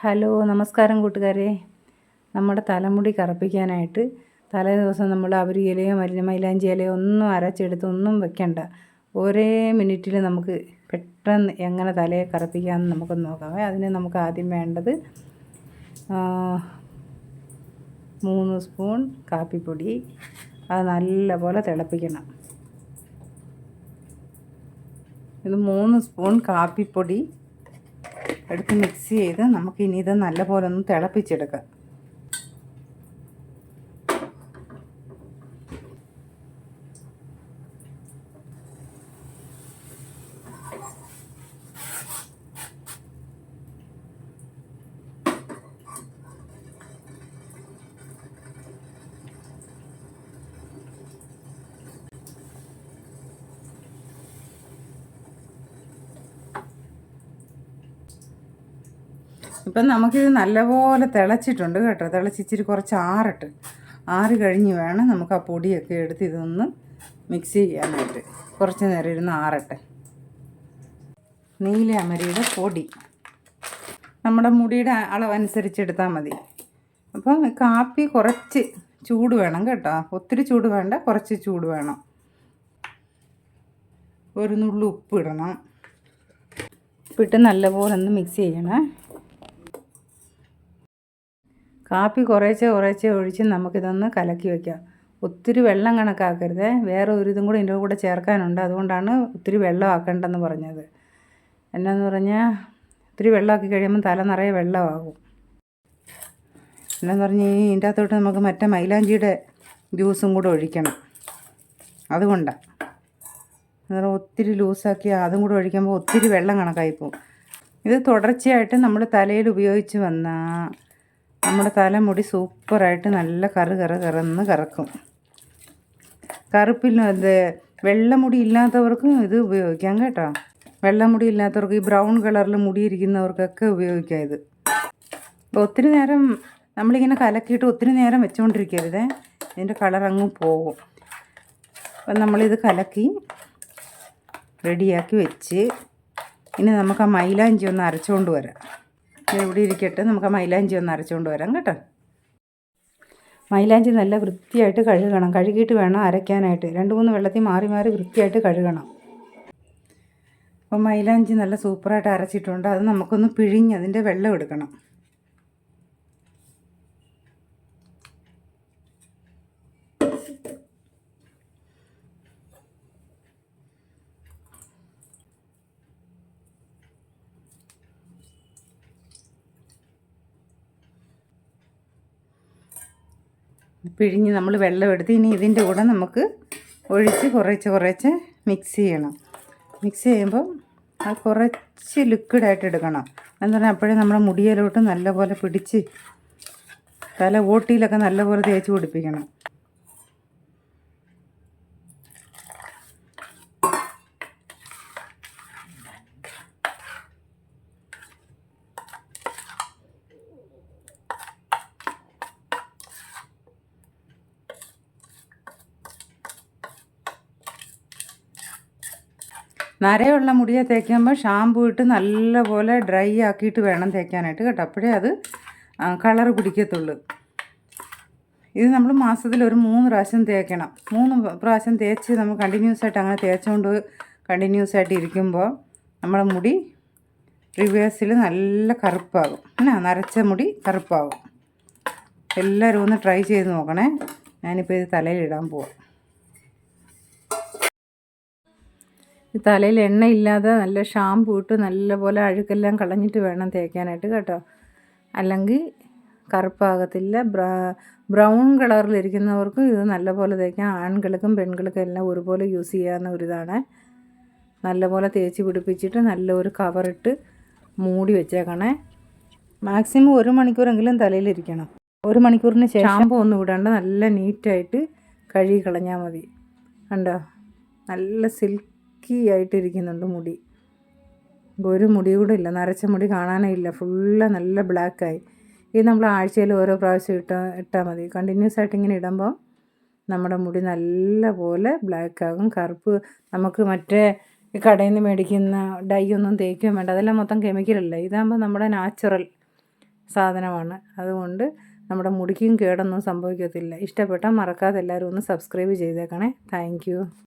Hello, നമസ്കാരം കൂട്ടുകാരെ. നമ്മുടെ തലമുടി കറുപ്പിക്കാനായിട്ട് തലേ ദിവസം നമ്മൾ അവരി ഇലയോ മൈലാഞ്ചി ഇലയോ ഒന്നും അരച്ചെടുത്ത് ഒന്നും വെക്കണ്ട. ഒരേ മിനിറ്റിൽ നമുക്ക് പെട്ടെന്ന് എങ്ങനെ തലയെ കറുപ്പിക്കാമെന്ന് നമുക്ക് നോക്കാം. അതിന് നമുക്ക് ആദ്യം വേണ്ടത് 3 സ്പൂൺ കാപ്പിപ്പൊടി. അത് നല്ലപോലെ തിളപ്പിക്കണം. ഇത് 3 സ്പൂൺ കാപ്പിപ്പൊടി എടുത്ത് മിക്സ് ചെയ്ത് നമുക്കിനി ഇത് നല്ലപോലെ ഒന്ന് തിളപ്പിച്ചെടുക്കാം. ഇപ്പം നമുക്കിത് നല്ലപോലെ തിളച്ചിട്ടുണ്ട് കേട്ടോ. തിളച്ചിച്ചിരി കുറച്ച് ആറി കഴിഞ്ഞ് വേണം നമുക്ക് ആ പൊടിയൊക്കെ എടുത്ത് ഇതൊന്ന് മിക്സ് ചെയ്യാനായിട്ട്. കുറച്ച് നേരം ഇരുന്ന് ആറട്ടെ. നീലയമരിയുടെ പൊടി നമ്മുടെ മുടിയുടെ അളവനുസരിച്ച് എടുത്താൽ മതി. അപ്പം കാപ്പി കുറച്ച് ചൂട് വേണം കേട്ടോ. ഒത്തിരി ചൂട് വേണ്ട, കുറച്ച് ചൂട് വേണം. ഒരു നുള്ളു ഉപ്പ് ഇടണം. ഉപ്പിട്ട് നല്ലപോലെ ഒന്ന് മിക്സ് ചെയ്യണേ. കാപ്പി കുറേശ്ശെ ഒഴിച്ച് നമുക്കിതൊന്ന് കലക്കി വയ്ക്കാം. ഒത്തിരി വെള്ളം കണക്കാക്കരുത്. വേറെ ഒരു ഇതും കൂടെ ഇതിൻ്റെ കൂടെ ചേർക്കാനുണ്ട്. അതുകൊണ്ടാണ് ഒത്തിരി വെള്ളം ആക്കേണ്ടെന്ന് പറഞ്ഞത്. എന്നാന്ന് പറഞ്ഞാൽ ഒത്തിരി വെള്ളമാക്കി കഴിയുമ്പോൾ തല നിറയെ വെള്ളമാകും. എന്നാന്ന് പറഞ്ഞാൽ ഇതിൻ്റെ അകത്തോട്ട് നമുക്ക് മറ്റേ മൈലാഞ്ചിയുടെ ജ്യൂസും കൂടെ ഒഴിക്കണം. അതുകൊണ്ടാണ്. അന്നേരം ഒത്തിരി ലൂസാക്കി അതും കൂടെ ഒഴിക്കുമ്പോൾ ഒത്തിരി വെള്ളം കണക്കായിപ്പോവും. ഇത് തുടർച്ചയായിട്ട് നമ്മൾ തലയിൽ ഉപയോഗിച്ച് വന്നാൽ നമ്മുടെ തലമുടി സൂപ്പറായിട്ട് നല്ല കറന്ന് കറക്കും. വെള്ളമുടി ഇല്ലാത്തവർക്കും ഇത് ഉപയോഗിക്കാം കേട്ടോ. വെള്ളമുടി ഇല്ലാത്തവർക്ക് ഈ ബ്രൗൺ കളറിൽ മുടിയിരിക്കുന്നവർക്കൊക്കെ ഉപയോഗിക്കാം ഇത്. അപ്പോൾ ഒത്തിരി നേരം നമ്മളിങ്ങനെ കലക്കിയിട്ട് ഒത്തിരി നേരം വെച്ചുകൊണ്ടിരിക്കരുത്. ഇതിൻ്റെ കളർ അങ്ങ് പോകും. അപ്പം നമ്മളിത് കലക്കി റെഡിയാക്കി വെച്ച് ഇനി നമുക്ക് ആ മൈലാഞ്ചി ഒന്ന് അരച്ചുകൊണ്ട് വരാം. ഇവിടെ ഇരിക്കട്ടെ, നമുക്ക് ആ മൈലാഞ്ചി ഒന്ന് അരച്ചുകൊണ്ട് വരാം കേട്ടോ. മൈലാഞ്ചി നല്ല വൃത്തിയായിട്ട് കഴുകണം. കഴുകിയിട്ട് വേണം അരയ്ക്കാനായിട്ട്. 2-3 വെള്ളത്തിൽ മാറി വൃത്തിയായിട്ട് കഴുകണം. അപ്പം മൈലാഞ്ചി നല്ല സൂപ്പറായിട്ട് അരച്ചിട്ടുണ്ട്. അത് നമുക്കൊന്ന് പിഴിഞ്ഞ് അതിൻ്റെ വെള്ളം എടുക്കണം. പിഴിഞ്ഞ് നമ്മൾ വെള്ളം എടുത്ത് ഇനി ഇതിൻ്റെ കൂടെ നമുക്ക് ഒഴിച്ച് കുറേശ്ശെ മിക്സ് ചെയ്യണം. മിക്സ് ചെയ്യുമ്പോൾ അത് കുറച്ച് ലിക്വിഡായിട്ട് എടുക്കണം. എന്ന് പറഞ്ഞാൽ അപ്പോഴേ നമ്മുടെ മുടിയിലോട്ട് നല്ലപോലെ പിടിച്ച് തല ഓട്ടിയിലൊക്കെ നല്ലപോലെ തേച്ച് പിടിപ്പിക്കണം. നരയുള്ള മുടിയെ തേക്കുമ്പോൾ ഷാമ്പൂ ഇട്ട് നല്ലപോലെ ഡ്രൈ ആക്കിയിട്ട് വേണം തേക്കാനായിട്ട് കേട്ടോ. അപ്പോഴേ അത് കളർ പിടിക്കത്തുള്ളൂ. ഇത് നമ്മൾ മാസത്തിൽ ഒരു 3 പ്രാവശ്യം തേക്കണം. 3 പ്രാവശ്യം തേച്ച് നമ്മൾ കണ്ടിന്യൂസ് ആയിട്ട് അങ്ങനെ തേച്ചുകൊണ്ട് കണ്ടിന്യൂസ് ആയിട്ട് ഇരിക്കുമ്പോൾ നമ്മുടെ മുടി റിവേഴ്സിൽ നല്ല കറുപ്പാകും. നരച്ച മുടി കറുപ്പാകും. എല്ലാവരും ഒന്ന് ട്രൈ ചെയ്ത് നോക്കണേ. ഞാനിപ്പോൾ ഇത് തലയിലിടാൻ പോവാം. ഈ തലയിൽ എണ്ണയില്ലാതെ നല്ല ഷാമ്പൂ ഇട്ട് നല്ലപോലെ അഴുക്കെല്ലാം കളഞ്ഞിട്ട് വേണം തേക്കാനായിട്ട് കേട്ടോ. അല്ലെങ്കിൽ കറുപ്പാകത്തില്ല. ബ്രൗൺ കളറിലിരിക്കുന്നവർക്ക് ഇത് നല്ലപോലെ തേക്കാം. ആൺകൾക്കും പെൺകൾക്കും എല്ലാം ഒരുപോലെ യൂസ് ചെയ്യാവുന്ന ഒരിതാണ്. നല്ലപോലെ തേച്ച് പിടിപ്പിച്ചിട്ട് നല്ലൊരു കവറിട്ട് മൂടി വെച്ചേക്കണേ. മാക്സിമം 1 മണിക്കൂറെങ്കിലും തലയിലിരിക്കണം. 1 മണിക്കൂറിന് ശേഷം ഷാമ്പൂ ഒന്നും ഇടാണ്ട് നല്ല നീറ്റായിട്ട് കഴുകി കളഞ്ഞാൽ മതി. കണ്ടോ, നല്ല ആയിട്ടിരിക്കുന്നുണ്ട് മുടി. ഒരു മുടി കൂടെ ഇല്ല, നരച്ച മുടി കാണാനേ ഇല്ല. ഫുള്ള് നല്ല ബ്ലാക്കായി. ഇത് നമ്മൾ ആഴ്ചയിൽ ഓരോ പ്രാവശ്യം ഇട്ടാൽ മതി. കണ്ടിന്യൂസ് ആയിട്ട് ഇങ്ങനെ ഇടുമ്പോൾ നമ്മുടെ മുടി നല്ല പോലെ ബ്ലാക്കാകും. കറുപ്പ് നമുക്ക് മറ്റേ കടയിൽ നിന്ന് മേടിക്കുന്ന ഡൈ ഒന്നും തേക്കുകയും വേണ്ട. അതെല്ലാം മൊത്തം കെമിക്കലല്ല. ഇതാകുമ്പോൾ നമ്മുടെ നാച്ചുറൽ സാധനമാണ്. അതുകൊണ്ട് നമ്മുടെ മുടിക്കും കേടൊന്നും സംഭവിക്കത്തില്ല. ഇഷ്ടപ്പെട്ടാൽ മറക്കാതെ എല്ലാവരും ഒന്ന് സബ്സ്ക്രൈബ് ചെയ്തേക്കണേ. Thank you.